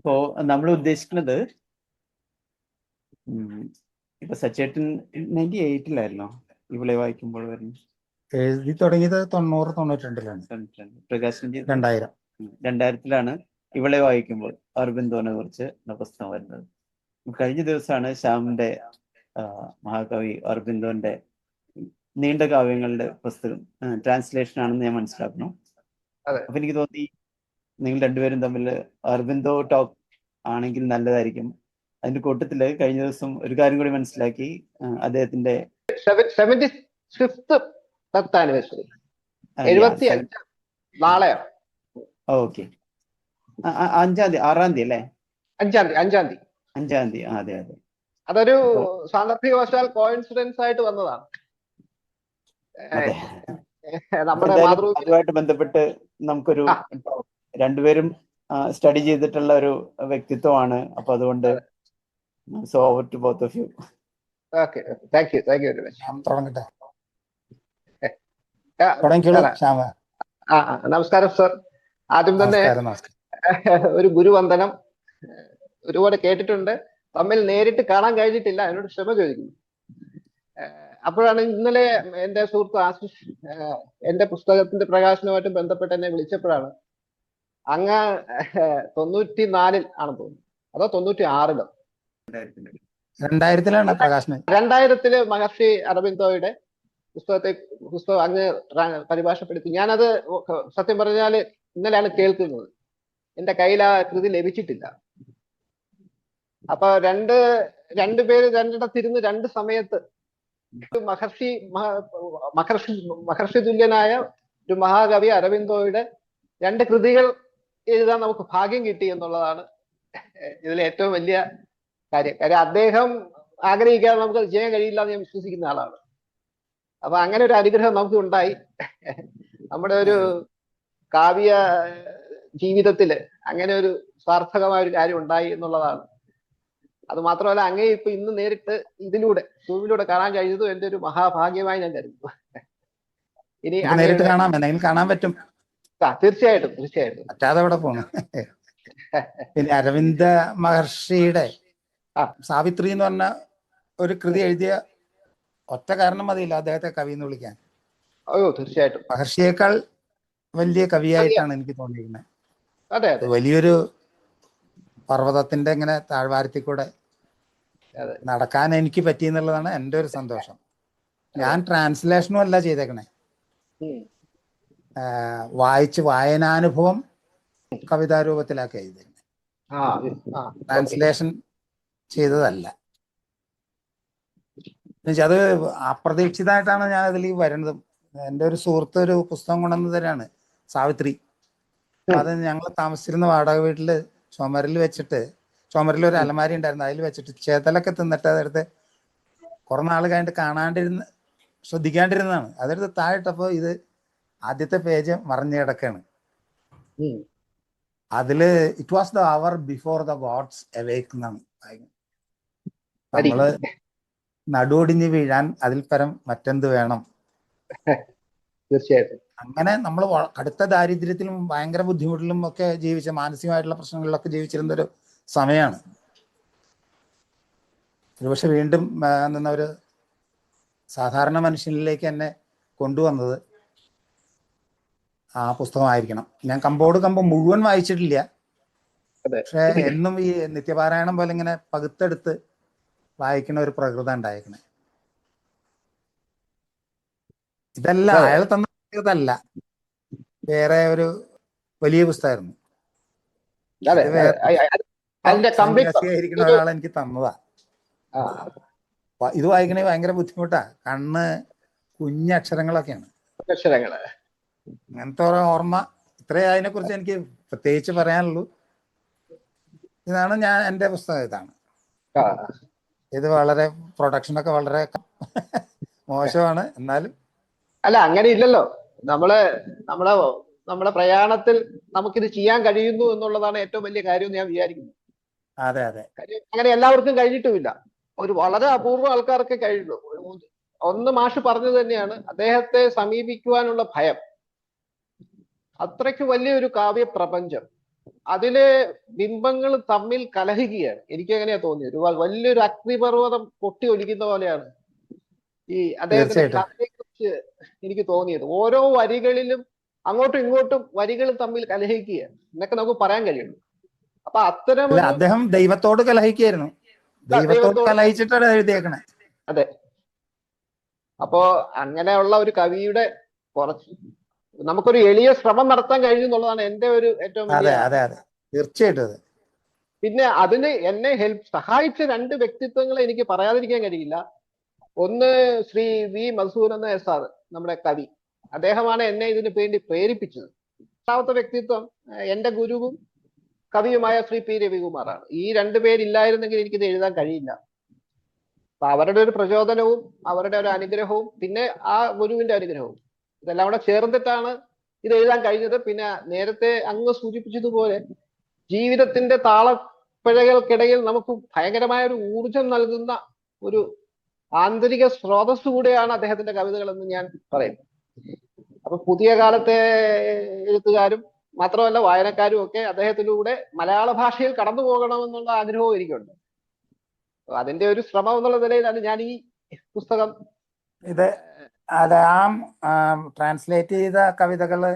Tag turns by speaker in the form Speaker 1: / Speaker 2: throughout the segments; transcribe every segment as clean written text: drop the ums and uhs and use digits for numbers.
Speaker 1: അപ്പോ നമ്മൾ ഉദ്ദേശിക്കുന്നത് ഇപ്പൊ സച്ചേട്ടൻ 98-ലായിരുന്നോ ഇവളെ വായിക്കുമ്പോൾ വരുന്നത്?
Speaker 2: എഴുതി തുടങ്ങിയത് 90-92-ലാണ്.
Speaker 1: പ്രകാശൻ
Speaker 2: 2000.
Speaker 1: 2000-ലാണ് ഇവളെ വായിക്കുമ്പോൾ അരബിന്ദോനെ കുറിച്ച് പുസ്തകം വരുന്നത്. കഴിഞ്ഞ ദിവസമാണ് ശ്യാമിന്റെ മഹാകവി അരബിന്ദോന്റെ നീണ്ട കാവ്യങ്ങളുടെ പുസ്തകം ട്രാൻസ്ലേഷൻ ആണെന്ന് ഞാൻ മനസ്സിലാക്കുന്നു. അപ്പൊ എനിക്ക് തോന്നി നിങ്ങൾ രണ്ടുപേരും തമ്മിൽ അരബിന്ദോ ടോക്ക് ആണെങ്കിൽ നല്ലതായിരിക്കും. അതിന്റെ കൂട്ടത്തില് കഴിഞ്ഞ ദിവസം ഒരു കാര്യം കൂടി മനസ്സിലാക്കി, അദ്ദേഹത്തിന്റെ
Speaker 3: 75th ബർത്ത് ആനിവേഴ്സറി 75 നാളെയാണ്.
Speaker 1: ഓക്കെ, 5-ാം തീയതി 6-ാം തീയതി അല്ലേ?
Speaker 3: 5-ാം തീയതി.
Speaker 1: അതെ അതെ.
Speaker 3: അതൊരു സാന്ദർഭികവശാൽ കോയിൻസിഡൻസ് ആയിട്ട് വന്നതാണ്. നമ്മുടെ
Speaker 1: അതുമായിട്ട് ബന്ധപ്പെട്ട് നമുക്കൊരു രണ്ടുപേരും സ്റ്റഡി ചെയ്തിട്ടുള്ള ഒരു വ്യക്തിത്വമാണ്. അപ്പൊ അതുകൊണ്ട് so over to both of you.
Speaker 3: Okay, thank you very much. നമസ്കാരം സർ. ആദ്യം തന്നെ ഒരു ഗുരുവന്ദനം. ഒരുപാട് കേട്ടിട്ടുണ്ട്, തമ്മിൽ നേരിട്ട് കാണാൻ കഴിഞ്ഞിട്ടില്ല, എന്നോട് ക്ഷമ ചോദിക്കുന്നു. അപ്പോഴാണ് ഇന്നലെ എന്റെ സുഹൃത്ത് ആശിഷ് എന്റെ പുസ്തകത്തിന്റെ പ്രകാശനവുമായിട്ട് ബന്ധപ്പെട്ട് എന്നെ വിളിച്ചപ്പോഴാണ് അങ്ങ് 94-ൽ ആണെന്ന് തോന്നുന്നു, അതോ 96-ലോ?
Speaker 2: 2000-ലാണ് പ്രകാശനം.
Speaker 3: 2000-ല് മഹർഷി അരബിന്ദോയുടെ പുസ്തകം അങ്ങ് പരിഭാഷപ്പെടുത്തി. ഞാനത് സത്യം പറഞ്ഞാല് ഇന്നലെയാണ് കേൾക്കുന്നത്. എന്റെ കയ്യിൽ ആ കൃതി ലഭിച്ചിട്ടില്ല. അപ്പൊ രണ്ടുപേര് രണ്ടിടത്തിരുന്ന് രണ്ട് സമയത്ത് മഹർഷി തുല്യനായ ഒരു മഹാകവി അരബിന്ദോയുടെ രണ്ട് കൃതികൾ എഴുതാൻ നമുക്ക് ഭാഗ്യം കിട്ടി എന്നുള്ളതാണ് ഇതിലെ ഏറ്റവും വലിയ കാര്യം. അദ്ദേഹം ആഗ്രഹിക്കാതെ നമുക്ക് അത് ചെയ്യാൻ കഴിയില്ല എന്ന് ഞാൻ വിശ്വസിക്കുന്ന ആളാണ്. അപ്പൊ അങ്ങനെ ഒരു അനുഗ്രഹം നമുക്ക് ഉണ്ടായി. നമ്മുടെ ഒരു കാവ്യ ജീവിതത്തില് അങ്ങനെ ഒരു സാർത്ഥകമായ ഒരു കാര്യം ഉണ്ടായി എന്നുള്ളതാണ്. അത് മാത്രമല്ല, അങ്ങേ ഇപ്പൊ ഇന്ന് നേരിട്ട് സൂമിലൂടെ കാണാൻ കഴിഞ്ഞതും എന്റെ ഒരു മഹാഭാഗ്യമായി ഞാൻ കരുതുന്നു. ഇനി
Speaker 2: നേരിട്ട് കാണാൻ പറ്റും.
Speaker 3: തീർച്ചയായിട്ടും
Speaker 2: പറ്റാതെ ഇവിടെ പോണു. പിന്നെ അരവിന്ദ മഹർഷിയുടെ സാവിത്രി എന്ന് പറഞ്ഞ ഒരു കൃതി എഴുതിയ ഒറ്റ കാരണം മതിയില്ല അദ്ദേഹത്തെ കവി എന്ന് വിളിക്കാൻ.
Speaker 3: തീർച്ചയായിട്ടും
Speaker 2: മഹർഷിയേക്കാൾ വലിയ കവിയായിട്ടാണ് എനിക്ക് തോന്നിയിരിക്കുന്നത്. വലിയൊരു പർവ്വതത്തിന്റെ ഇങ്ങനെ താഴ്വാരത്തിൽ കൂടെ നടക്കാൻ എനിക്ക് പറ്റി എന്നുള്ളതാണ് എൻ്റെ ഒരു സന്തോഷം. ഞാൻ ട്രാൻസ്ലേഷനും അല്ല ചെയ്തേക്കണേ, വായനാനുഭവം കവിതാരൂപത്തിലാക്കി എഴുതിയേക്കണേ, ട്രാൻസ്ലേഷൻ ചെയ്തതല്ല. അത് അപ്രതീക്ഷിതമായിട്ടാണ് ഞാൻ അതിൽ വരുന്നത്. എൻ്റെ ഒരു സുഹൃത്ത് ഒരു പുസ്തകം കൊണ്ടുവന്ന് തരാണ്, സാവിത്രി. അത് ഞങ്ങൾ താമസിച്ചിരുന്ന വാടക വീട്ടില് ചുമരിൽ ഒരു അലമാരി ഉണ്ടായിരുന്നു, അതിൽ വെച്ചിട്ട് ചേതലൊക്കെ തിന്നിട്ട് അതെടുത്ത് കുറെ നാൾ കഴിഞ്ഞിട്ട് ശ്രദ്ധിക്കാണ്ടിരുന്നതാണ്. അതെടുത്ത് താഴിട്ടപ്പോ ഇത് ആദ്യത്തെ പേജ് മറിഞ്ഞു കിടക്കാണ്. അതില് it was the hour before the gods awake എന്നാണ്. നമ്മള് നടുവൊടിഞ്ഞ് വീഴാൻ അതിൽ പരം മറ്റെന്ത് വേണം.
Speaker 3: തീർച്ചയായിട്ടും
Speaker 2: അങ്ങനെ നമ്മൾ കടുത്ത ദാരിദ്ര്യത്തിലും ഭയങ്കര ബുദ്ധിമുട്ടിലും ഒക്കെ ജീവിച്ച, മാനസികമായിട്ടുള്ള പ്രശ്നങ്ങളിലൊക്കെ ജീവിച്ചിരുന്ന ഒരു സമയമാണ്. ഒരുപക്ഷെ വീണ്ടും ഒരു സാധാരണ മനുഷ്യനിലേക്ക് എന്നെ കൊണ്ടുവന്നത് ആ പുസ്തകമായിരിക്കണം. ഞാൻ കമ്പം മുഴുവൻ വായിച്ചിട്ടില്ല, പക്ഷെ എന്നും ഈ നിത്യപാരായണം പോലെ ഇങ്ങനെ പകുത്തെടുത്ത് വായിക്കുന്ന ഒരു പ്രകൃതം ഉണ്ടായിരിക്കണേ. ഇതല്ല അയാൾ തന്നതല്ല, വേറെ ഒരു വലിയ പുസ്തകമായിരുന്നു. സന്യാസിയായിരിക്കുന്ന ഒരാൾ എനിക്ക് തന്നതാ. ഇത് വായിക്കണേ ഭയങ്കര ബുദ്ധിമുട്ടാ, കണ്ണ് കുഞ്ഞക്ഷരങ്ങളൊക്കെയാണ്, അങ്ങനത്തെ ഓർമ്മ. ഇത്രയും അതിനെ കുറിച്ച് എനിക്ക് പ്രത്യേകിച്ച് പറയാനുള്ളൂ. ഇതാണ് എൻ്റെ പുസ്തകം. ഇതാണ് ഇത്. വളരെ പ്രൊഡക്ഷനൊക്കെ വളരെ മോശമാണ്, എന്നാലും
Speaker 3: അല്ല, അങ്ങനെ ഇല്ലല്ലോ. നമ്മുടെ പ്രയാണത്തിൽ നമുക്കിത് ചെയ്യാൻ കഴിയുന്നു എന്നുള്ളതാണ് ഏറ്റവും വലിയ കാര്യം എന്ന് ഞാൻ വിചാരിക്കുന്നു.
Speaker 2: അതെ.
Speaker 3: അങ്ങനെ എല്ലാവർക്കും കഴിഞ്ഞിട്ടുമില്ല, ഒരു വളരെ അപൂർവ ആൾക്കാർക്ക് കഴിഞ്ഞു. ഒന്ന് മാഷ് പറഞ്ഞത് തന്നെയാണ്, അദ്ദേഹത്തെ സമീപിക്കുവാനുള്ള ഭയം. അത്രയ്ക്ക് വലിയൊരു കാവ്യ പ്രപഞ്ചം, അതിലെ ബിംബങ്ങൾ തമ്മിൽ കലഹിക്കുകയാണ്. എനിക്ക് എങ്ങനെയാ തോന്നിയത്, വലിയൊരു അഗ്നിപർവ്വതം പൊട്ടി ഒലിക്കുന്ന പോലെയാണ് ഈ അദ്ദേഹത്തിന്റെ
Speaker 2: തീർച്ചയായിട്ടും.
Speaker 3: കഥയെ കുറിച്ച് എനിക്ക് തോന്നിയത്. ഓരോ വരികളിലും അങ്ങോട്ടും ഇങ്ങോട്ടും വരികൾ തമ്മിൽ കലഹിക്കുകയാണ് എന്നൊക്കെ നമുക്ക് പറയാൻ കഴിയുള്ളൂ. അപ്പൊ
Speaker 2: അല്ല,
Speaker 3: അത്തരമൊരു
Speaker 2: അദ്ദേഹം ദൈവത്തോട് കലഹിക്കായിരുന്നു. ദൈവത്തോട് കലഹിച്ചിട്ടാണ് എഴുതിയേക്കണേ.
Speaker 3: അതെ. അപ്പോ അങ്ങനെയുള്ള ഒരു കവിയുടെ കുറച്ച് നമുക്കൊരു എളിയ ശ്രമം നടത്താൻ കഴിഞ്ഞു എന്നുള്ളതാണ് എന്റെ ഒരു ഏറ്റവും
Speaker 2: അതെ
Speaker 3: വലിയ.
Speaker 2: അതെ അതെ, തീർച്ചയായിട്ടും അതെ.
Speaker 3: പിന്നെ അതിന് എന്നെ സഹായിച്ച രണ്ട് വ്യക്തിത്വങ്ങളെ എനിക്ക് പറയാതിരിക്കാൻ കഴിയില്ല. ഒന്ന് ശ്രീ വി മധുസൂദനൻ സാർ, നമ്മുടെ കവി. അദ്ദേഹമാണ് എന്നെ ഇതിന് വേണ്ടി പ്രേരിപ്പിച്ചത്. രണ്ടാമത്തെ വ്യക്തിത്വം എന്റെ ഗുരുവും കവിയുമായ ശ്രീ പി രവികുമാറാണ്. ഈ രണ്ടുപേരില്ലായിരുന്നെങ്കിൽ എനിക്കിത് എഴുതാൻ കഴിയില്ല. അപ്പൊ അവരുടെ ഒരു പ്രചോദനവും അവരുടെ ഒരു അനുഗ്രഹവും പിന്നെ ആ ഗുരുവിന്റെ അനുഗ്രഹവും ഇതെല്ലാം കൂടെ ചേർന്നിട്ടാണ് ഇത് എഴുതാൻ കഴിഞ്ഞത്. പിന്നെ നേരത്തെ അങ്ങ് സൂചിപ്പിച്ചതുപോലെ ജീവിതത്തിന്റെ താളപ്പിഴകൾക്കിടയിൽ നമുക്ക് ഭയങ്കരമായ ഒരു ഊർജം നൽകുന്ന ഒരു ആന്തരിക സ്രോതസ് കൂടെയാണ് അദ്ദേഹത്തിന്റെ കവിതകൾ എന്ന് ഞാൻ പറയും. അപ്പൊ പുതിയ കാലത്തെ എഴുത്തുകാരും മാത്രമല്ല വായനക്കാരും ഒക്കെ അദ്ദേഹത്തിലൂടെ മലയാള ഭാഷയിൽ കടന്നു പോകണമെന്നുള്ള ആഗ്രഹവും എനിക്കുണ്ട്. അതിന്റെ ഒരു ശ്രമം എന്നുള്ള നിലയിലാണ് ഞാൻ ഈ പുസ്തകം
Speaker 2: ഇത് അത് ട്രാൻസ്ലേറ്റ് ചെയ്ത കവിതകള്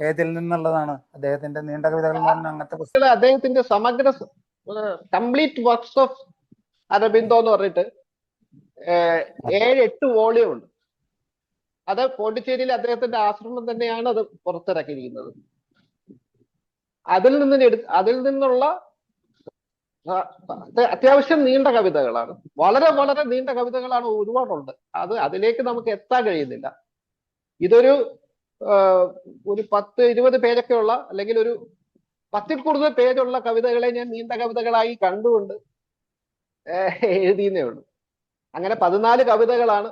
Speaker 2: ഏതിൽ നിന്നുള്ളതാണ്? അദ്ദേഹത്തിന്റെ നീണ്ട കവിതകൾ എന്ന് പറഞ്ഞാൽ അങ്ങനത്തെ പുസ്തകം.
Speaker 3: അദ്ദേഹത്തിന്റെ സമഗ്ര കംപ്ലീറ്റ് വർക്ക്സ് ഓഫ് അരബിന്ദോ എന്ന് പറഞ്ഞിട്ട് 7-8 വോളിയം ഉണ്ട്. അത് പോണ്ടിച്ചേരിയിലെ അദ്ദേഹത്തിന്റെ ആശ്രമം തന്നെയാണ് അത് പുറത്തിറക്കിയിരിക്കുന്നത്. അതിൽ നിന്നുള്ള അത്യാവശ്യം നീണ്ട കവിതകളാണ്, വളരെ വളരെ നീണ്ട കവിതകളാണ്, ഒരുപാടുണ്ട്. അതിലേക്ക് നമുക്ക് എത്താൻ കഴിയുന്നില്ല. ഇതൊരു 10-20 പേജൊക്കെ ഉള്ള, അല്ലെങ്കിൽ ഒരു 10-ൽ കൂടുതൽ പേജുള്ള കവിതകളെ ഞാൻ നീണ്ട കവിതകളായി കണ്ടുകൊണ്ട് എഴുതിയെന്നേ ഉള്ളൂ. അങ്ങനെ 14 കവിതകളാണ്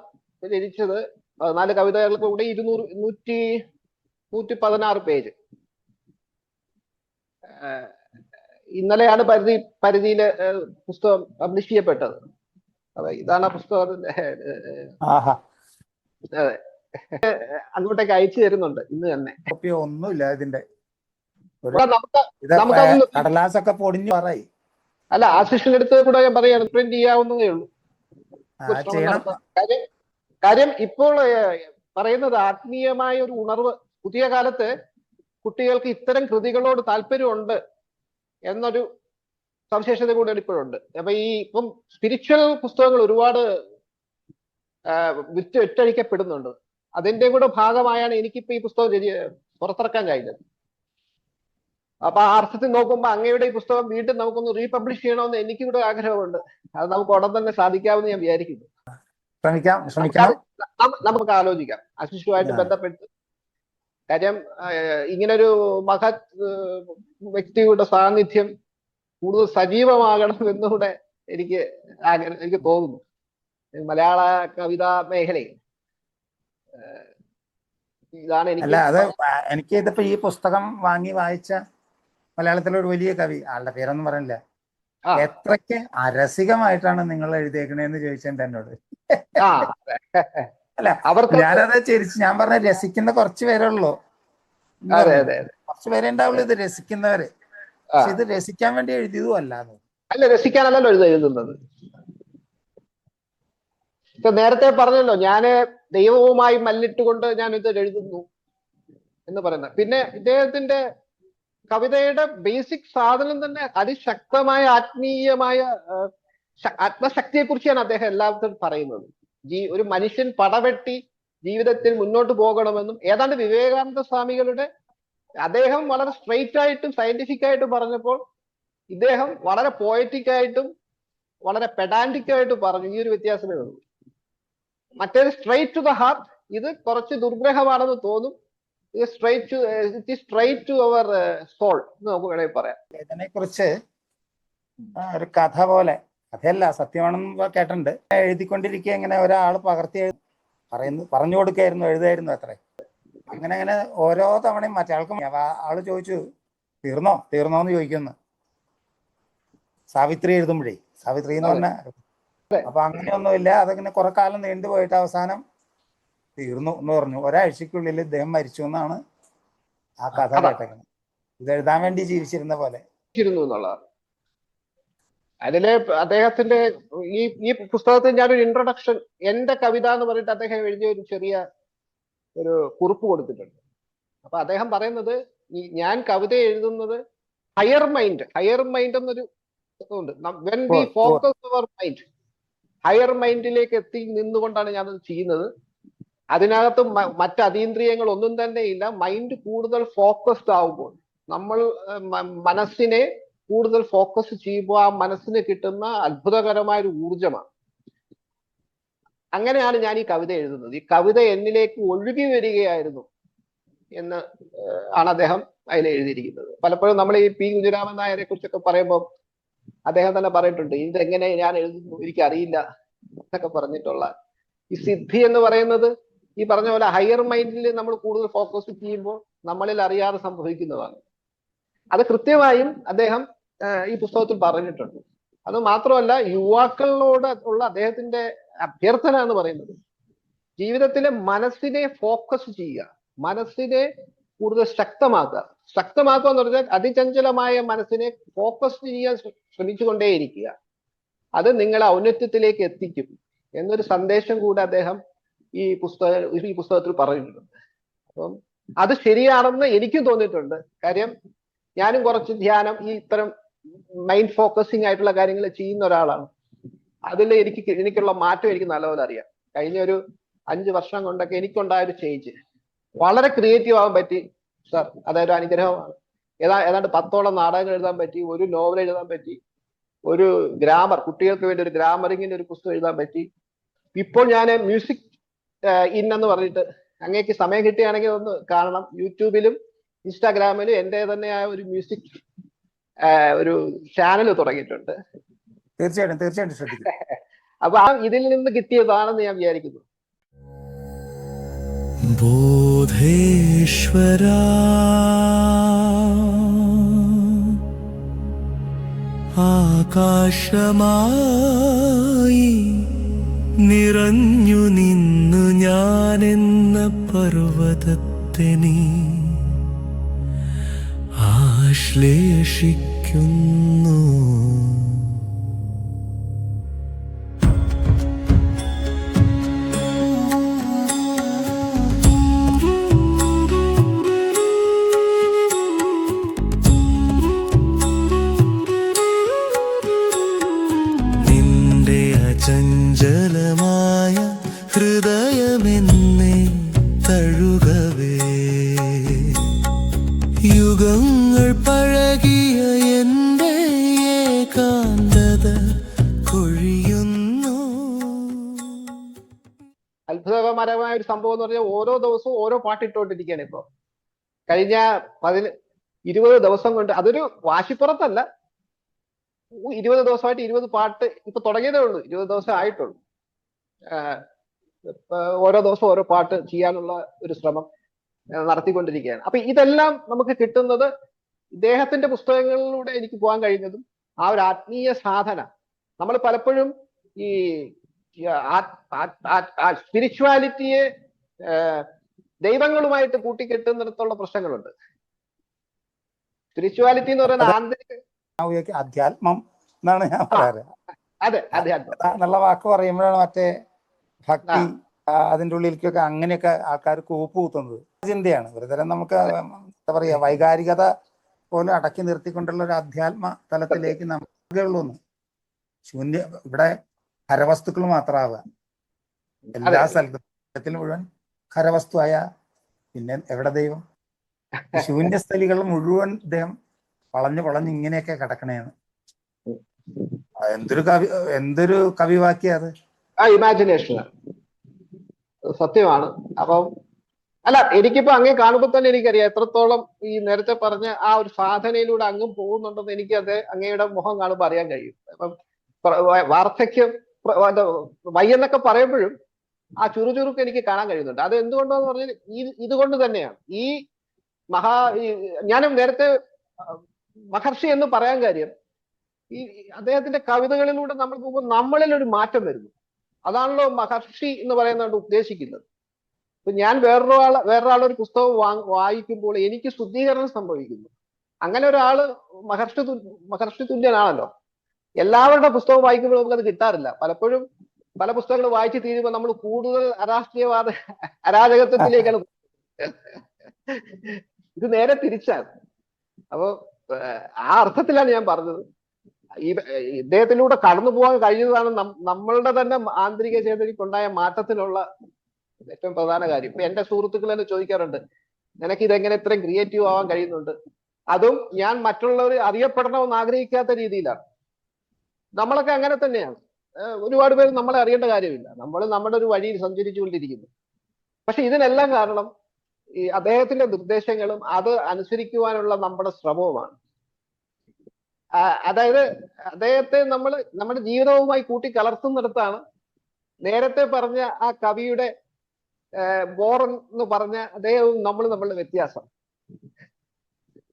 Speaker 3: രചിച്ചത്. 14 കവിതകൾക്ക് കൂടെ 116 പേജ്. ഇന്നലെയാണ് പരിധിയില് പുസ്തകം പബ്ലിഷ് ചെയ്യപ്പെട്ടത്. അതെ, ഇതാണ് പുസ്തകത്തിന്റെ. അതെ, അങ്ങോട്ടേക്ക് അയച്ചു തരുന്നുണ്ട് ഇന്ന് തന്നെ.
Speaker 2: കോപ്പി ഒന്നുമില്ല ഇതിന്റെ.
Speaker 3: നമുക്കതൊന്ന്
Speaker 2: കടലാസൊക്കെ പൊടിഞ്ഞു പറയി.
Speaker 3: അല്ല, ആശിഷിന്റെ അടുത്ത് കൂടെ ഞാൻ പറയാണ്, പ്രിന്റ് ചെയ്യാവുന്നതേ ഉള്ളൂ. കാര്യം ഇപ്പോൾ പറയുന്നത് ആത്മീയമായ ഒരു ഉണർവ് പുതിയ കാലത്ത് കുട്ടികൾക്ക് ഇത്തരം കൃതികളോട് താല്പര്യമുണ്ട് എന്നൊരു സവിശേഷത കൂടെ ഇപ്പോഴുണ്ട്. അപ്പൊ ഇപ്പം സ്പിരിച്വൽ പുസ്തകങ്ങൾ ഒരുപാട് വിറ്റഴിക്കപ്പെടുന്നുണ്ട്. അതിന്റെ കൂടെ ഭാഗമായാണ് എനിക്കിപ്പോ ഈ പുസ്തകം പുറത്തിറക്കാൻ കഴിഞ്ഞത്. അപ്പൊ ആ അർത്ഥത്തിൽ നോക്കുമ്പോ അങ്ങയുടെ ഈ പുസ്തകം വീണ്ടും നമുക്കൊന്ന് റീപബ്ലിഷ് ചെയ്യണമെന്ന് എനിക്കിവിടെ ആഗ്രഹമുണ്ട്. അത് നമുക്ക് ഉടൻ തന്നെ സാധിക്കാമെന്ന് ഞാൻ വിചാരിക്കുന്നു. നമുക്ക് ആലോചിക്കാം ആശിഷുമായിട്ട് ബന്ധപ്പെട്ട്. കാര്യം ഇങ്ങനൊരു മഹത് വ്യക്തിയുടെ സാന്നിധ്യം കൂടുതൽ സജീവമാകണം എന്നുകൂടെ എനിക്ക് തോന്നുന്നു. മലയാള കവിതാ മേഖലയിൽ ഇതാണ്
Speaker 2: എനിക്ക് ഇതിപ്പോ ഈ പുസ്തകം വാങ്ങി വായിച്ച മലയാളത്തിലെ ഒരു വലിയ കവി, ആളുടെ പേരൊന്നും പറയില്ല, എത്രയ്ക്ക് അരസികമായിട്ടാണ് നിങ്ങൾ എഴുതിയേക്കണേന്ന് ചോദിച്ചിട്ടുണ്ട് എന്നോട്. അല്ല, ഞാനത് ചിരിച്ചു. ഞാൻ പറഞ്ഞ രസിക്കുന്ന കുറച്ച് പേരുള്ളൂ, കുറച്ച് പേരെ ഉണ്ടാവുള്ളൂ ഇത് രസിക്കുന്നവര്. പക്ഷെ ഇത് രസിക്കാൻ വേണ്ടി എഴുതിയതും
Speaker 3: അല്ല, രസിക്കാനല്ലല്ലോ എഴുതുന്നത്. ഇപ്പൊ നേരത്തെ പറഞ്ഞല്ലോ, ഞാന് ദൈവവുമായി മല്ലിട്ടുകൊണ്ട് ഞാൻ ഇത് എഴുതുന്നു എന്ന് പറയുന്നത്. പിന്നെ ഇദ്ദേഹത്തിന്റെ കവിതയുടെ ബേസിക് സാധനം തന്നെ അതിശക്തമായ ആത്മീയമായ ആത്മശക്തിയെ കുറിച്ചാണ് അദ്ദേഹം എല്ലാവരും പറയുന്നത്. ഒരു മനുഷ്യൻ പടവെട്ടി ജീവിതത്തിൽ മുന്നോട്ട് പോകണമെന്നും, ഏതാണ്ട് വിവേകാനന്ദ സ്വാമികളുടെ അദ്ദേഹം വളരെ സ്ട്രെയിറ്റ് ആയിട്ടും സയന്റിഫിക് ആയിട്ടും പറഞ്ഞപ്പോൾ ഇദ്ദേഹം വളരെ പോയറ്റിക് ആയിട്ടും വളരെ പെഡാന്റിക് ആയിട്ടും പറഞ്ഞു. ഈ ഒരു വ്യത്യാസമേ ഉള്ളൂ. മറ്റേത് സ്ട്രെയിറ്റ് ടു ദ ഹാർട്ട്, ഇത് കുറച്ച് ദുർഗ്രഹമാണെന്ന് തോന്നും. സ്ട്രെയിറ്റ് ടു അവർ സോൾ എന്ന് നമുക്ക് വേണമെങ്കിൽ പറയാം.
Speaker 2: ഇതിനെ കുറിച്ച് ഒരു കഥ പോലെ, കഥയല്ല സത്യമാണെന്ന് കേട്ടിട്ടുണ്ട്. എഴുതിക്കൊണ്ടിരിക്കുക ഇങ്ങനെ ഒരാൾ പറഞ്ഞു കൊടുക്കായിരുന്നു, എഴുതായിരുന്നു അത്രേ. അങ്ങനെ ഓരോ തവണയും മറ്റേ ആള് ചോദിച്ചു, തീർന്നോന്ന് ചോദിക്കുന്നു. സാവിത്രി എഴുതുമ്പോഴേ, സാവിത്രി എന്ന് പറഞ്ഞാൽ അപ്പൊ അങ്ങനെയൊന്നുമില്ല, അതങ്ങനെ കുറെ കാലം നീണ്ടുപോയിട്ട് അവസാനം തീർന്നു എന്ന് പറഞ്ഞു. ഒരാഴ്ചക്കുള്ളിൽ ഇദ്ദേഹം മരിച്ചു എന്നാണ് ആ കഥ കേട്ടേക്കുന്നത്. ഇത് എഴുതാൻ വേണ്ടി ജീവിച്ചിരുന്ന പോലെ.
Speaker 3: എന്നുള്ളതാണ് അതിലെ അദ്ദേഹത്തിന്റെ ഈ പുസ്തകത്തിൽ ഞാനൊരു ഇൻട്രൊഡക്ഷൻ, എന്റെ കവിത എന്ന് പറഞ്ഞിട്ട് അദ്ദേഹം എഴുതിയ ഒരു ചെറിയ ഒരു കുറിപ്പ് കൊടുത്തിട്ടുണ്ട്. അപ്പൊ അദ്ദേഹം പറയുന്നത്, ഞാൻ കവിത എഴുതുന്നത് ഹയർ മൈൻഡ് എന്നൊരു ഉണ്ട്. When we focus our mind, higher മൈൻഡിലേക്ക് എത്തി നിന്നുകൊണ്ടാണ് ഞാനത് ചെയ്യുന്നത്. അതിനകത്ത് മറ്റ് അതീന്ദ്രിയങ്ങൾ ഒന്നും തന്നെ ഇല്ല. മൈൻഡ് കൂടുതൽ ഫോക്കസ്ഡ് ആവുമ്പോൾ, നമ്മൾ മനസ്സിനെ കൂടുതൽ ഫോക്കസ് ചെയ്യുമ്പോൾ ആ മനസ്സിന് കിട്ടുന്ന അത്ഭുതകരമായ ഒരു ഊർജമാണ്. അങ്ങനെയാണ് ഞാൻ ഈ കവിത എഴുതുന്നത്. ഈ കവിത എന്നിലേക്ക് ഒഴുകി വരികയായിരുന്നു എന്ന് ആണ് അദ്ദേഹം അതിൽ എഴുതിയിരിക്കുന്നത്. പലപ്പോഴും നമ്മൾ ഈ പി കുഞ്ഞിരാമൻ നായരെ കുറിച്ചൊക്കെ പറയുമ്പോൾ അദ്ദേഹം തന്നെ പറഞ്ഞിട്ടുണ്ട്, ഇതെങ്ങനെ ഞാൻ എഴുതുന്നു എനിക്കറിയില്ല എന്നൊക്കെ പറഞ്ഞിട്ടുള്ള ഈ സിദ്ധി എന്ന് പറയുന്നത് ഈ പറഞ്ഞ പോലെ ഹയർ മൈൻഡിൽ നമ്മൾ കൂടുതൽ ഫോക്കസ് ചെയ്യുമ്പോൾ നമ്മളിൽ അറിയാതെ സംഭവിക്കുന്നതാണ്. അത് കൃത്യമായും അദ്ദേഹം ഈ പുസ്തകത്തിൽ പറഞ്ഞിട്ടുണ്ട്. അത് മാത്രമല്ല, യുവാക്കളോട് ഉള്ള അദ്ദേഹത്തിന്റെ അഭ്യർത്ഥന എന്ന് പറയുന്നത് ജീവിതത്തിലെ മനസ്സിനെ ഫോക്കസ് ചെയ്യുക, മനസ്സിനെ കൂടുതൽ ശക്തമാക്കുക എന്ന് പറഞ്ഞാൽ അതിചഞ്ചലമായ മനസ്സിനെ ഫോക്കസ് ചെയ്യാൻ ശ്രമിച്ചുകൊണ്ടേയിരിക്കുക. അത് നിങ്ങളെ ഔന്നത്യത്തിലേക്ക് എത്തിക്കും എന്നൊരു സന്ദേശം കൂടെ അദ്ദേഹം ഈ പുസ്തകത്തിൽ പറഞ്ഞിട്ടുണ്ട്. അപ്പം അത് ശരിയാണെന്ന് എനിക്കും തോന്നിയിട്ടുണ്ട്. കാര്യം ഞാനും കുറച്ച് ധ്യാനം, ഈ ഇത്തരം മൈൻഡ് ഫോക്കസിങ് ആയിട്ടുള്ള കാര്യങ്ങൾ ചെയ്യുന്ന ഒരാളാണ്. അതിൽ എനിക്കുള്ള മാറ്റം എനിക്ക് നല്ലപോലെ അറിയാം. കഴിഞ്ഞ ഒരു 5 വർഷം കൊണ്ടൊക്കെ എനിക്കുണ്ടായ ഒരു ചേഞ്ച്. വളരെ ക്രിയേറ്റീവ് ആവാൻ പറ്റി സർ, അതൊരു അനുഗ്രഹമാണ്. ഏതാണ്ട് 10ഓളം നാടകങ്ങൾ എഴുതാൻ പറ്റി, ഒരു നോവൽ എഴുതാൻ പറ്റി, ഒരു ഗ്രാമർ, കുട്ടികൾക്ക് വേണ്ടി ഒരു ഗ്രാമറിങ്ങിന്റെ ഒരു പുസ്തകം എഴുതാൻ പറ്റി. ഇപ്പോൾ ഞാൻ മ്യൂസിക് എന്ന് പറഞ്ഞിട്ട്, അങ്ങേക്ക് സമയം കിട്ടുകയാണെങ്കിൽ ഒന്ന് കാണണം, യൂട്യൂബിലും ഇൻസ്റ്റാഗ്രാമിലും എൻ്റെ തന്നെയായ ഒരു മ്യൂസിക് ഒരു ചാനൽ തുടങ്ങിയിട്ടുണ്ട്.
Speaker 2: തീർച്ചയായിട്ടും ശ്രദ്ധിക്കും.
Speaker 3: അപ്പൊ ഇതിൽ നിന്ന് കിട്ടിയതാണെന്ന് ഞാൻ വിചാരിക്കുന്നു.
Speaker 4: ബോധേശ്വര ആകാശമായി നിറഞ്ഞു നിന്നു ഞാനെന്ന പർവ്വതത്തെ നീ ആശ്ലേഷിക്കുന്നു. നിന്റെ അചഞ്ചലമായ ഹൃദയമെന്നെ തഴുകവേ, യുഗങ്ങൾ പഴകിയ എൻ്റെ ഏകാന്തത കൊഴിയുന്നു.
Speaker 3: അത്ഭുതകരമായ ഒരു സംഭവം എന്ന് പറഞ്ഞാൽ ഓരോ ദിവസവും ഓരോ പാട്ടിട്ടുകൊണ്ടിരിക്കുകയാണ്. ഇപ്പൊ കഴിഞ്ഞ 20 ദിവസം കൊണ്ട്, അതൊരു വാശിപ്പുറത്തല്ല, 20 ദിവസമായിട്ട് 20 പാട്ട് ഇപ്പൊ തുടങ്ങിയതേ ഉള്ളൂ. 20 ദിവസം ആയിട്ടുള്ളൂ. ഓരോ ദിവസവും ഓരോ പാട്ട് ചെയ്യാനുള്ള ഒരു ശ്രമം നടത്തിക്കൊണ്ടിരിക്കുകയാണ്. അപ്പൊ ഇതെല്ലാം നമുക്ക് കിട്ടുന്നത് ഇദ്ദേഹത്തിന്റെ പുസ്തകങ്ങളിലൂടെ എനിക്ക് പോകാൻ കഴിഞ്ഞതും ആ ഒരു ആത്മീയ സാധന. നമ്മൾ പലപ്പോഴും ഈ സ്പിരിച്വാലിറ്റിയെ ദൈവങ്ങളുമായിട്ട് കൂട്ടിക്കെട്ടുന്നിടത്തുള്ള പ്രശ്നങ്ങളുണ്ട്. സ്പിരിച്വാലിറ്റി എന്ന് പറയുന്ന ആന്തരിക,
Speaker 2: അധ്യാത്മം എന്നാണ് ഞാൻ പറയാറ്.
Speaker 3: അതെ, അധ്യാത്മം
Speaker 2: നല്ല വാക്ക് പറയുമ്പോഴാണ് മറ്റേ ഭക്തി അതിൻ്റെ ഉള്ളിലേക്കൊക്കെ അങ്ങനെയൊക്കെ ആൾക്കാർ കൂപ്പുകുത്തുന്നത്. ചിന്തയാണ് ഒരുതരം, നമുക്ക് എന്താ പറയാ, വൈകാരികത പോലും അടക്കി നിർത്തിക്കൊണ്ടുള്ള ഒരു അധ്യാത്മ തലത്തിലേക്ക് നമുക്കേ ഉള്ളൂ. ഇവിടെ ഖരവസ്തുക്കൾ മാത്രമാവുക, എല്ലാ സ്ഥലത്തും മുഴുവൻ ഖരവസ്തുവായ പിന്നെ എവിടെ ദൈവം? ശൂന്യസ്ഥലികൾ മുഴുവൻ ഇദ്ദേഹം വളഞ്ഞ് ഇങ്ങനെയൊക്കെ കിടക്കണേന്ന്. എന്തൊരു കവിവാക്യ അത്!
Speaker 3: ഇമാജിനേഷൻ സത്യമാണ്. അപ്പം അല്ല, എനിക്കിപ്പോ അങ്ങേ കാണുമ്പോൾ തന്നെ എനിക്കറിയാം എത്രത്തോളം ഈ നേരത്തെ പറഞ്ഞ ആ ഒരു സാധനയിലൂടെ അങ്ങും പോകുന്നുണ്ടെന്ന് എനിക്ക് അങ്ങയുടെ മുഖം കാണുമ്പോൾ അറിയാൻ കഴിയും. അപ്പം വാർദ്ധക്യം വയ്യെന്നൊക്കെ പറയുമ്പോഴും ആ ചുറുചുറുക്ക് എനിക്ക് കാണാൻ കഴിയുന്നുണ്ട്. അത് എന്തുകൊണ്ടെന്ന് പറഞ്ഞാൽ ഇതുകൊണ്ട് തന്നെയാണ്. ഞാനും നേരത്തെ മഹർഷി എന്ന് പറയാൻ കാര്യം, ഈ അദ്ദേഹത്തിന്റെ കവിതകളിലൂടെ നമ്മൾ പോകുമ്പോൾ നമ്മളിൽ ഒരു മാറ്റം വരുന്നു. അതാണല്ലോ മഹർഷി എന്ന് പറയുന്നത് ഉദ്ദേശിക്കുന്നത്. ഇപ്പൊ ഞാൻ വേറൊരാളൊരു പുസ്തകം വായിക്കുമ്പോൾ എനിക്ക് ശുദ്ധീകരണം സംഭവിക്കുന്നു. അങ്ങനെ ഒരാള് മഹർഷി തുല്യനാണല്ലോ. എല്ലാവരുടെ പുസ്തകം വായിക്കുമ്പോൾ നമുക്കത് കിട്ടാറില്ല. പലപ്പോഴും പല പുസ്തകങ്ങൾ വായിച്ചു തീരുമ്പോൾ നമ്മൾ കൂടുതൽ അരാജകത്വത്തിലേക്കാണ്. ഇത് നേരെ തിരിച്ചാണ്. അപ്പൊ ആ അർത്ഥത്തിലാണ് ഞാൻ പറഞ്ഞത്. ഇദ്ദേഹത്തിലൂടെ കടന്നു പോകാൻ കഴിഞ്ഞതാണ് നമ്മളുടെ തന്നെ ആന്തരിക ചേതനയ്ക്കുണ്ടായ മാറ്റത്തിനുള്ള ഏറ്റവും പ്രധാന കാര്യം. ഇപ്പൊ എന്റെ സുഹൃത്തുക്കൾ തന്നെ ചോദിക്കാറുണ്ട്, നിനക്ക് ഇതെങ്ങനെ ഇത്രയും ക്രിയേറ്റീവ് ആവാൻ കഴിയുന്നുണ്ട്? അതും ഞാൻ മറ്റുള്ളവർ അറിയപ്പെടണമെന്ന് ആഗ്രഹിക്കാത്ത രീതിയിലാണ്. നമ്മളൊക്കെ അങ്ങനെ തന്നെയാണ്. ഒരുപാട് പേര് നമ്മളെ അറിയേണ്ട കാര്യമില്ല. നമ്മൾ നമ്മുടെ ഒരു വഴിയിൽ സഞ്ചരിച്ചുകൊണ്ടിരിക്കുന്നു. പക്ഷെ ഇതിനെല്ലാം കാരണം ഈ അദ്ദേഹത്തിന്റെ നിർദ്ദേശങ്ങളും അത് അനുസരിക്കുവാനുള്ള നമ്മുടെ ശ്രമവുമാണ്. അതായത് അദ്ദേഹത്തെ നമ്മൾ നമ്മുടെ ജീവിതവുമായി കൂട്ടിക്കലർത്തുന്നിടത്താണ് നേരത്തെ പറഞ്ഞ ആ കവിയുടെ ബോറൻ എന്ന് പറഞ്ഞ അദ്ദേഹവും നമ്മളുടെ വ്യത്യാസം.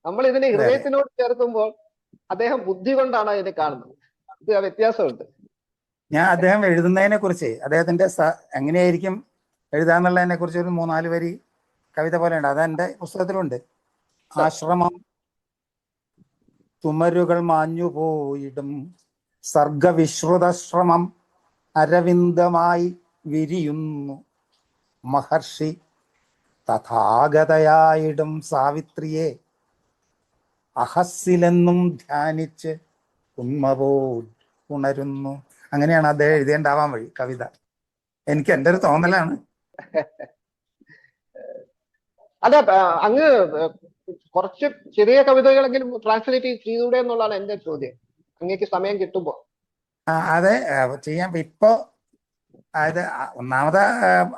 Speaker 3: നമ്മൾ ഇതിനെ ഹൃദയത്തിനോട് ചേർക്കുമ്പോൾ അദ്ദേഹം ബുദ്ധി കൊണ്ടാണ് ഇതിനെ കാണുന്നത്. ഇത് വ്യത്യാസമുണ്ട്.
Speaker 2: ഞാൻ അദ്ദേഹം എഴുതുന്നതിനെ കുറിച്ച്, അദ്ദേഹത്തിന്റെ എങ്ങനെയായിരിക്കും എഴുതാന്നുള്ളതിനെ കുറിച്ച് ഒരു 3-4 വരി കവിത പോലെ ഉണ്ട്. അത് എൻ്റെ പുസ്തകത്തിലുണ്ട്. ആശ്രമം തുമരുകൾ മാഞ്ഞു പോയിടും സർഗവിശ്രുതശ്രമം അരവിന്ദമായി വിരിയുന്നു മഹർഷി തഥാഗതയായിടും സാവിത്രിയെ അഹസ്സിലെന്നും ധ്യാനിച്ച് ഉന്മപോൽ ഉണരുന്നു. അങ്ങനെയാണ് അദ്ദേഹം എഴുതേണ്ടാവാൻ വഴി കവിത. എനിക്ക് എൻ്റെ ഒരു തോന്നലാണ്.
Speaker 3: അല്ല, അങ്ങ് കുറച്ച് ചെറിയ കവിതകളെങ്കിലും ട്രാൻസ്ലേറ്റ് ചെയ്തൂടെ എന്നുള്ളതാണ് എന്റെ ചോദ്യം, അങ്ങേക്ക് സമയം കിട്ടുമ്പോ.
Speaker 2: അതെ, ചെയ്യാം. ഇപ്പോ അതായത് ഒന്നാമത്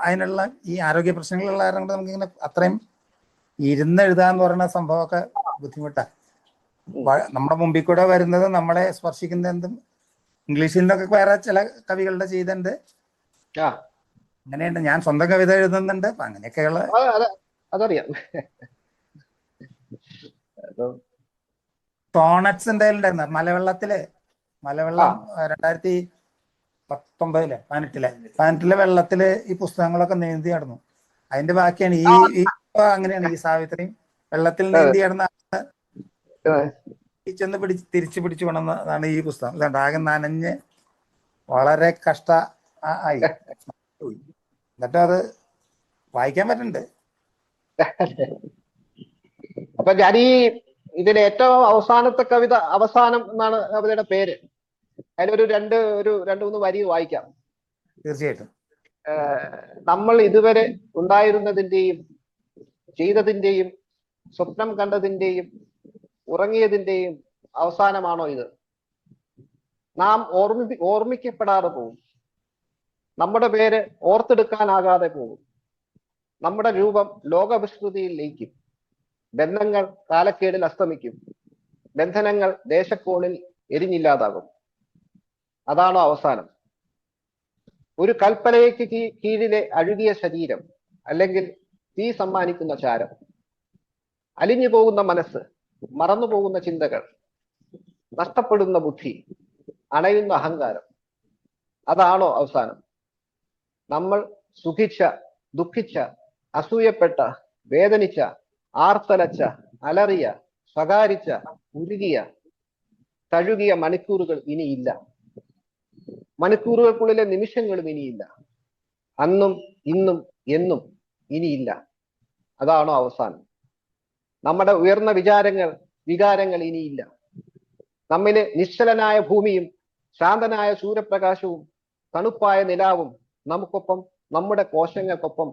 Speaker 2: അതിനുള്ള ഈ ആരോഗ്യ പ്രശ്നങ്ങളുള്ള കാരണം കൊണ്ട് നമുക്കിങ്ങനെ അത്രയും ഇരുന്ന് എഴുതാന്ന് പറയുന്ന സംഭവമൊക്കെ ബുദ്ധിമുട്ടാണ്. നമ്മുടെ മുമ്പിൽ കൂടെ വരുന്നത് നമ്മളെ സ്പർശിക്കുന്ന എന്തും ഇംഗ്ലീഷിൽ നിന്നൊക്കെ വേറെ ചില കവികളുടെ ചെയ്തിട്ടുണ്ട്. അങ്ങനെയുണ്ട്. ഞാൻ സ്വന്തം കവിത എഴുതുന്നുണ്ട്. അപ്പൊ അങ്ങനെയൊക്കെയുള്ള
Speaker 3: അതറിയാം.
Speaker 2: സോണറ്റ്സ് ഉണ്ടായിരുന്നു മലവെള്ളം 2018 വെള്ളത്തില് ഈ പുസ്തകങ്ങളൊക്കെ നീന്തി നടന്നു. അതിന്റെ ബാക്കിയാണ് ഈ അങ്ങനെയാണ് ഈ സാവിത്രിയും വെള്ളത്തിൽ നീന്തി നടന്ന ചെന്ന് തിരിച്ചു പിടിച്ചു കൊണ്ടുവന്നതാണ് ഈ പുസ്തകം. ആകെ നനഞ്ഞ് വളരെ ആയി. എന്നിട്ട് അത് വായിക്കാൻ പറ്റുന്നുണ്ട്.
Speaker 3: അപ്പൊ ഞാൻ ഇതിലെ ഏറ്റവും അവസാനത്തെ കവിത, അവസാനം എന്നാണ് കവിതയുടെ പേര്. അതിലൊരു രണ്ട് മൂന്ന് വരി വായിക്കാം.
Speaker 2: തീർച്ചയായിട്ടും.
Speaker 3: നമ്മൾ ഇതുവരെ ഉണ്ടായിരുന്നതിന്റെയും ചെയ്തതിന്റെയും സ്വപ്നം കണ്ടതിന്റെയും ഉറങ്ങിയതിന്റെയും അവസാനമാണോ ഇത്? നാം ഓർമ്മിക്കപ്പെടാതെ പോകും. നമ്മുടെ പേര് ഓർത്തെടുക്കാനാകാതെ പോകും. നമ്മുടെ രൂപം ലോകവിസ്മൃതിയിൽ ലയിക്കും. ബന്ധങ്ങൾ കാലക്കേടിൽ അസ്തമിക്കും. ബന്ധനങ്ങൾ ദേശക്കോണിൽ എരിഞ്ഞില്ലാതാകും. അതാണോ അവസാനം? ഒരു കൽപ്പനയ്ക്ക് കീഴിലെ അഴുകിയ ശരീരം, അല്ലെങ്കിൽ തീ സമ്മാനിക്കുന്ന ചാരം, അലിഞ്ഞു പോകുന്ന മനസ്സ്, മറന്നു പോകുന്ന ചിന്തകൾ, നഷ്ടപ്പെടുന്ന ബുദ്ധി, അണയുന്ന അഹങ്കാരം, അതാണോ അവസാനം? നമ്മൾ സുഖിച്ച, ദുഃഖിച്ച, അസൂയപ്പെട്ട, വേദനിച്ച, ആർത്തലച്ച, അലറിയ, സ്വകാരിച്ച, ഉരുകിയ, തഴുകിയ മണിക്കൂറുകൾ ഇനിയില്ല. മണിക്കൂറുകൾക്കുള്ളിലെ നിമിഷങ്ങളും ഇനിയില്ല. അന്നും ഇന്നും എന്നും ഇനിയില്ല. അതാണോ അവസാനം? നമ്മുടെ ഉയർന്ന വികാരങ്ങൾ ഇനിയില്ല. നമ്മിലെ നിശ്ചലനായ ഭൂമിയും ശാന്തനായ സൂര്യപ്രകാശവും തണുപ്പായ നിലാവും നമുക്കൊപ്പം, നമ്മുടെ കോശങ്ങൾക്കൊപ്പം,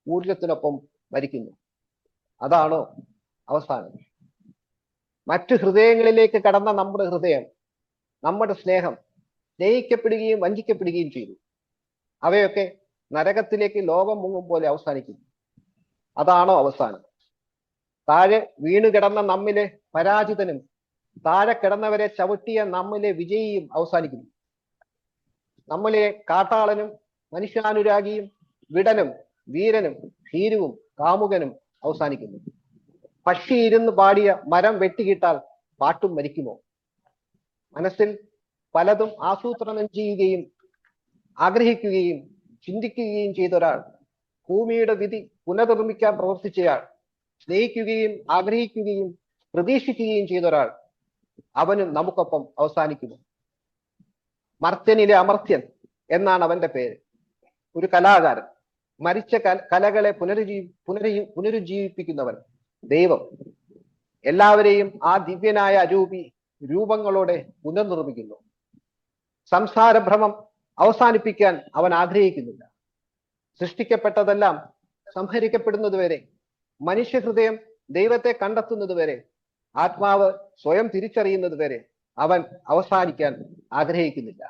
Speaker 3: ഊർജത്തിനൊപ്പം മരിക്കുന്നു. അതാണോ അവസാനം? മറ്റു ഹൃദയങ്ങളിലേക്ക് കടന്ന നമ്മുടെ ഹൃദയം, നമ്മുടെ സ്നേഹം സ്നേഹിക്കപ്പെടുകയും വഞ്ചിക്കപ്പെടുകയും ചെയ്തു. അവയൊക്കെ നരകത്തിലേക്ക് ലോകം മുങ്ങും പോലെ അവസാനിക്കുന്നു. അതാണോ അവസാനം? താഴെ വീണുകിടന്ന നമ്മിലെ പരാജിതനും താഴെ കിടന്നവരെ ചവിട്ടിയ നമ്മിലെ വിജയിയും അവസാനിക്കുന്നു. നമ്മിലെ കാട്ടാളനും മനുഷ്യാനുരാഗിയും വിടനും വീരനും ഭീരുവും കാമുകനും അവസാനിക്കുന്നു. പക്ഷി ഇരുന്ന് പാടിയ മരം വെട്ടിക്കിട്ടാൽ പാട്ടും മരിക്കുമോ? മനസ്സിൽ പലതും ആസൂത്രണം ചെയ്യുകയും ആഗ്രഹിക്കുകയും ചിന്തിക്കുകയും ചെയ്ത ഒരാൾ, ഭൂമിയുടെ വിധി പുനർനിർമ്മിക്കാൻ പ്രവർത്തിച്ചയാൾ, സ്നേഹിക്കുകയും ആഗ്രഹിക്കുകയും പ്രതീക്ഷിക്കുകയും ചെയ്ത ഒരാൾ അവനും നമുക്കൊപ്പം അവസാനിക്കുന്നു. മർത്യനിലെ അമർത്യൻ എന്നാണ് അവന്റെ പേര്. ഒരു കലാകാരൻ, മരിച്ച കലകളെ പുനരുജ്ജീവിപ്പിക്കുന്നവൻ, ദൈവം എല്ലാവരെയും ആ ദിവ്യനായ അരൂപി രൂപങ്ങളോടെ പുനർനിർമ്മിക്കുന്നു. സംസാരഭ്രമം അവസാനിപ്പിക്കാൻ അവൻ ആഗ്രഹിക്കുന്നില്ല. സൃഷ്ടിക്കപ്പെട്ടതെല്ലാം സംഹരിക്കപ്പെടുന്നത് വരെ, മനുഷ്യഹൃദയം ദൈവത്തെ കണ്ടെത്തുന്നത് വരെ, ആത്മാവ് സ്വയം തിരിച്ചറിയുന്നത് വരെ അവൻ അവസാനിക്കാൻ ആഗ്രഹിക്കുന്നില്ല.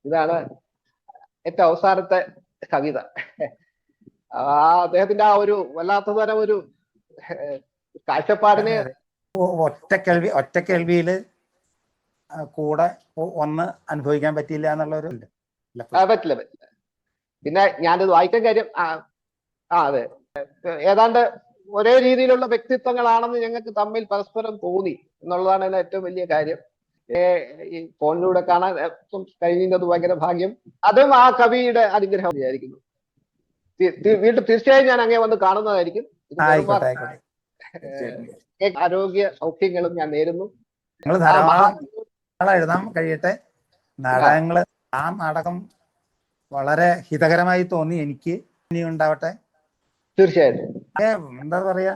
Speaker 3: ഇതാണ് ഏറ്റവും അവസാനത്തെ കവിത. അദ്ദേഹത്തിന്റെ ആ ഒരു വല്ലാത്ത തരം ഒരു കാഴ്ചപ്പാടിനെ
Speaker 2: ഒറ്റ കേൾവിയില് കൂടെ ഒന്ന് അനുഭവിക്കാൻ പറ്റിയില്ല എന്നുള്ള ഒരു
Speaker 3: പറ്റില്ല. പിന്നെ ഞാനിത് വായിക്കാൻ കാര്യം അതെ, ഏതാണ്ട് ഒരേ രീതിയിലുള്ള വ്യക്തിത്വങ്ങളാണെന്ന് ഞങ്ങൾക്ക് തമ്മിൽ പരസ്പരം തോന്നി എന്നുള്ളതാണ് അതിന്റെ ഏറ്റവും വലിയ കാര്യം. ഈ ഫോണിലൂടെ കാണാൻ കഴിയുന്നത് ഭയങ്കര ഭാഗ്യം. അതും ആ കവിയുടെ അനുഗ്രഹം വിചാരിക്കുന്നു. വീണ്ടും തീർച്ചയായും ഞാൻ അങ്ങേ വന്ന് കാണുന്നതായിരിക്കും. ആരോഗ്യ സൗഖ്യങ്ങളും ഞാൻ നേരുന്നു.
Speaker 2: എഴുതാൻ കഴിയട്ടെ. നാടകങ്ങള്, ആ നാടകം വളരെ ഹിതകരമായി തോന്നി എനിക്ക്. ഇനി ഉണ്ടാവട്ടെ.
Speaker 3: തീർച്ചയായിട്ടും.
Speaker 2: എന്താ പറയാ,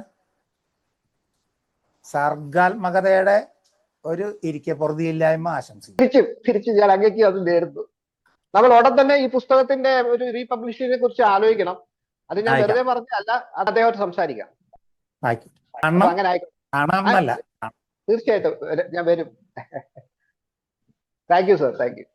Speaker 2: സർഗാത്മകതയുടെ ഒരു ഇരിക്കപ്പുറതിയില്ലായ്മ ആശംസിക്കും.
Speaker 3: തിരിച്ചു ഞാൻ അങ്ങേക്ക് അത് നേരുന്നു. നമ്മൾ ഉടൻ തന്നെ ഈ പുസ്തകത്തിന്റെ ഒരു റീപബ്ലിഷിങ്ങിനെ കുറിച്ച് ആലോചിക്കണം. അത് ഞാൻ വെറുതെ പറഞ്ഞല്ല, അദ്ദേഹത്തോട് സംസാരിക്കാം. അങ്ങനെ ആയിക്കോട്ടെ. തീർച്ചയായിട്ടും ഞാൻ വരും. Thank you sir, thank you.